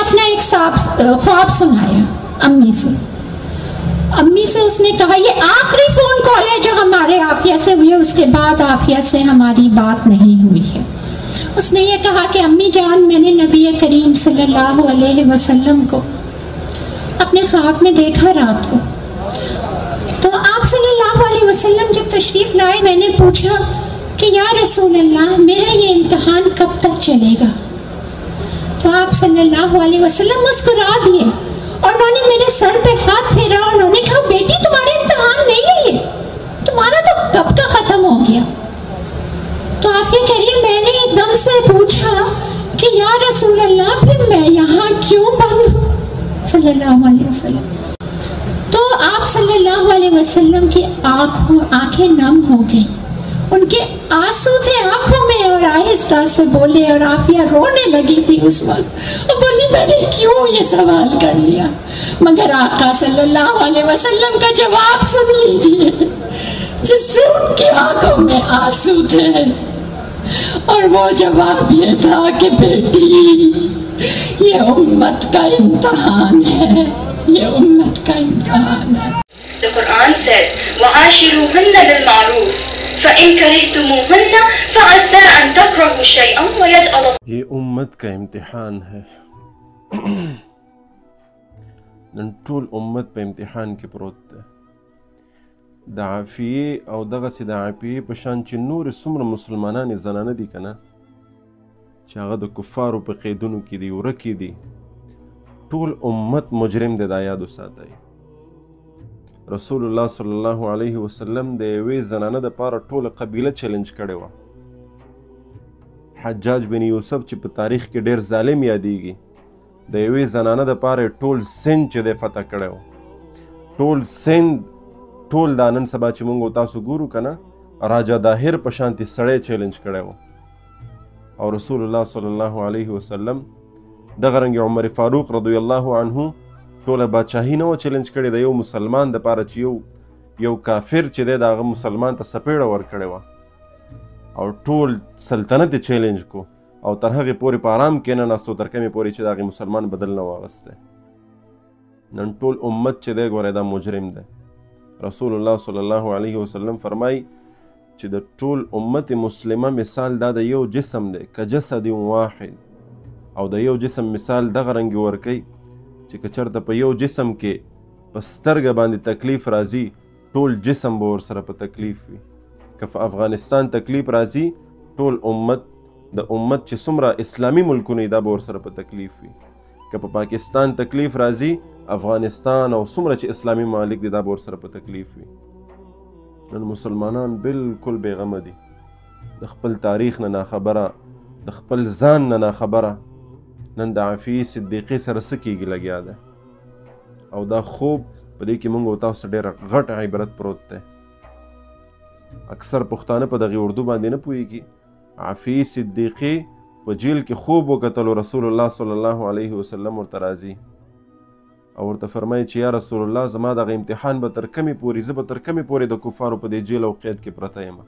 अपना एक ख्वाब सुनाया अम्मी से। अम्मी से उसने कहा ये आखिरी फोन कॉल है जो हमारे आफिया से हुई है, उसके बाद आफिया से हमारी बात नहीं हुई है। उसने ये कहा कि अम्मी जान, मैंने नबी करीम सल्लल्लाहु अलैहि वसल्लम को अपने ख्वाब में देखा रात को। तो आप सल्लल्लाहु अलैहि वसल्लम जब तशरीफ लाए, मैंने पूछा कि या रसूल अल्लाह, मेरा ये इम्तिहान कब तक चलेगा? तो आप सल्लल्लाहु अलैहि वसल्लम मुस्कुरा दिए और उन्होंने मेरे सर पे हाथ फेरा और उन्होंने कहा बेटी तुम्हारा इम्तिहान नहीं है ये, तुम्हारा तो कब का खत्म हो गया। तो आप ये कह रही है मैंने एकदम से पूछा कि या रसूल अल्लाह, फिर मैं यहाँ क्यों बंद हूँ सल्लल्लाहु अलैहि वसल्लम। तो आप सल्लल्लाहु अलैहि वसल्लम की आंखें नम हो गई, उनके आंसू थे आंखों में और आहिस्ता से बोले, और आफिया रोने लगी थी उस वक्त और बोली मैंने क्यों ये सवाल कर लिया। मगर आका सल्लल्लाहु अलैहि वसल्लम का जवाब सुन लीजिए, जिससे उनकी आंखों में आंसू थे, और वो जवाब ये था कि बेटी ये उम्मत का इम्तिहान है, ये उम्मत का इम्तिहान है। The Quran says, وَعَاشِرُوهُنَّ بِالْمَعْرُوفِ فَإِنْ كَرِهْتُمُوهُنَّ فَعَسَىٰ أَنْ تَكْرَهُوا شَيْئًا وَيَجْعَلَ اللَّهُ ये उम्मत का इम्तिहान है। नन टोल उम्मत पे इम्तिहान के प्रोत है। द आफिये और दगसी द आफिये पशान ची नूर सुमर मुसलमानान ज़नाना दी कना चागा द कुफारों पे क़ैदुनु की दी उरकी दी टोल उम्मत मुजरिम दे दा याद साथाई। रसूलुल्लाह सल्लल्लाहु अलैहि वसल्लम दे वे ज़नाना द पारा टोल कबीला चैलेंज करे वा। हज्जाज बिन यूसुफ ची पे तारीख के डेर जालिम यादीगी दे वे ज़नाना द पारा टोल सिंध चे दे फतह करे वा। टोल सिंध टोल दानन सबा ची मुंगो तासु गुरु कना राजा दाहिर पशांति सड़े चैलेंज करे वा। और रसूलुल्लाह सल्लल्लाहु अलैहि वसल्लम दगरंगे उमर फारूक रज़ियल्लाहु अन्हु टोल बादशाही न चैलेंज करे द यो मुसलमान द पारा ची यो काफिर ची दे दाग मुसलमान ता सपेड़ा वर करे वा। और टोल सल्तनत चैलेंज को और तरह पूरे पाराम के नास्तो तरके में पूरी दागे मुसलमान बदलना वागस्ते नन टोल उम्मत चे दे गोरे दा मुजरिम दे। रसूलुल्लाह सल्लल्लाहु अलैहि वसल्लम फरमाई चे द टोल उम्मत मुस्लिमा मिसाल दा यो जिस्म दे कजसद वाहिद और द यो जिस्म मिसाल दगरंगी वर्कई चे कचर द यो जिस्म के पस्तरग बांदी तकलीफ राजी टोल जिस्म बोर सर प तकलीफ हुई। कफ अफगानिस्तान तकलीफ राजी टोल उम्मत द उम्मत चे सुमरा इस्लामी मुल्क नहीं दा बोर सर प तकलीफ हुई। कफ पाकिस्तान तकलीफ राजी अफगानिस्तान और सुमरा चे इस्लामी मालिक दा बोर सर प तकलीफ हुई। नन मुसलमानान बिल्कुल बेगम दी द खपल तारीख ना खबरा द खपल जान ना खबरा नन द आफी सिद्दीक़ी सर सकीगी लग्या दे और दा खूब पदी की मुंगो तासु डेर घट इबरत प्रोत ते। अक्सर पुख्ताने पर दगी उर्दू बांधी न पुईगी आफी सिद्दीक़ी व जेल के खूब वक़तलो रसूलुल्लाह सल्लल्लाहु अलैहि वसल्लम और तराजी और तफरमाई ची या रसूलुल्लाह ज़मा दगा इम्तिहान बतर कमी पूरी ज़ बतर कमी पूरी द कुफारो पर दे जेल और क़ैद के प्रता यमा।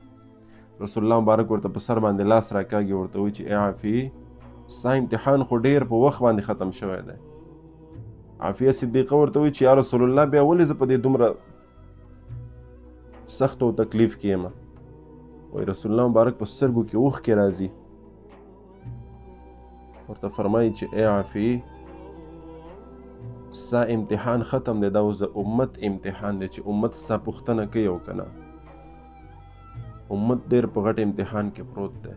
रसूलुल्लाह मुबारक और तपसर बांधे लास राकागी और तो ची ए आफी सा इम्तिहान खो डेर पर वक्त बांधे ख़त्म शवे दे। आफिया सिद्दीक़ा और तो ची या रसूलुल्लाह बे अवली ज़ पदे दुमरा सख्त और तकलीफ किए मा और रसूलुल्लाह मुबारक पर सरगु की ऊख के राजी और तो फरमाई चे ए आफी सा इम्तिहान ख़त्म दे दा उस उम्मत इम्तिहान दे चे उम्मत सा पुख्तना के यो कना उम्मत देर पगट इम्तिहान के प्रोत दे।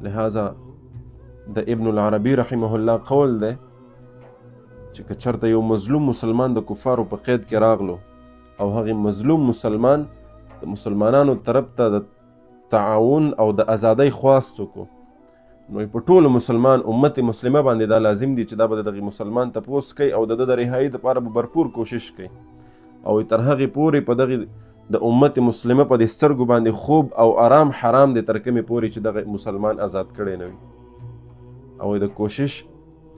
लिहाजा द इब्नुल अरबी रहिमहुल्लाह कौल दे चे कचरता यो मजलूम मुसलमान द कुफारो पर क़ैद के रागलो और हगी मजलूम मुसलमान द मुसलमानानो तरफ ता द ताउन और द आज़ादी ख्वास्तों को नोई पटोल मुसलमान उम्मत मुस्लिमा बांधे दा लाजिम दी चदा बदे दगी मुसलमान तपोस कई और द रिहाई द पार भरपूर कोशिश कई और तरह की पूरी पदगी द उम्मत मुस्लिमा पद सरगु बांधे खूब और आराम हराम दे तरके में पूरी चदा मुसलमान आज़ाद करे नवी और द कोशिश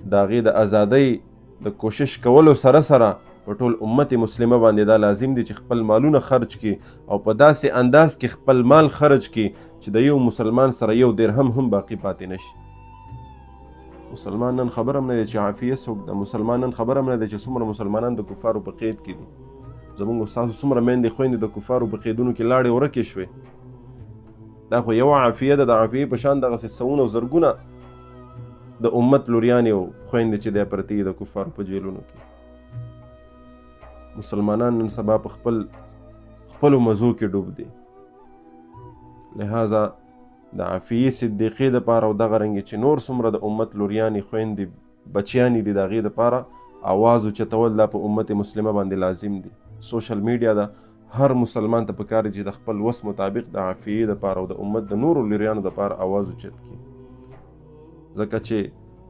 दागी द आज़ादी द कोशिश कवलो सरा सरा पटोल उम्मत मुस्लिमा बांधे दा लाजिम दी ची खपल मालूना खर्च की और पदा से अंदाज की खपल माल खर्च की ची द यो मुसलमान सर यो दिरहम हम बाकी पाते नशी مسلمان نن خبر هم نه دی چې عافیه څوک ده. مسلمان نن خبر هم نه دی چې څومره مسلمانان د کفارو په قید کې دي. زمونږ ستاسو څومره میندې خویندې د کفارو په قیدونو کې لاړې ورکې شوې. دا خو یوه عافیه ده. د عافیې په شان دغسې سوونه او زرګونه د امت لوریانې او خویندې چې دی پرتې دي د کفارو په جیلونو کې. مسلمانان نن سبا په خپلو مزو کې ډوب دي. لہذا د عافیې صدیقې دپاره او دغه رنګې چې نور څومره د امت لوریانې خویندې بچیانې دي د هغې دپاره اواز اوچتول دا په امت مسلمه باندې لازم دي. سوشل میډیا ده، هر مسلمان ته پکار دی چې د خپل وس مطابق د عافیې دپاره او د امت د نورو لوریانو دپاره اواز اوچت کړي. ځکه چې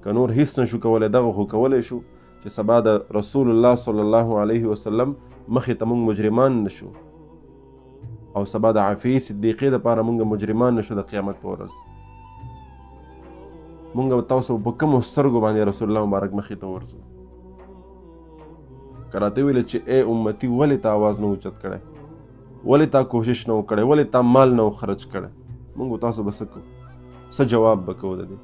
که نور هیڅ نشو کولی دغه خو کولی شو چې سبا د رسول الله صلی الله علیه وسلم مخې ته موږ مجرمان نشو او سبا د عافیې صدیقې دپاره موږ مجرمان نشو د قیامت په ورځ. موږ به تاسو په کومو سترګو باندې رسول الله مبارک مخې ته ورځو. که راته ویل چې ای امتي ولې تا آواز نه اوچت کړی، ولې تا کوشش نه و کړی، ولې تا مال نه و خرج کړی، موږ تاسو به څه کوو، څه جواب به کوو د دې؟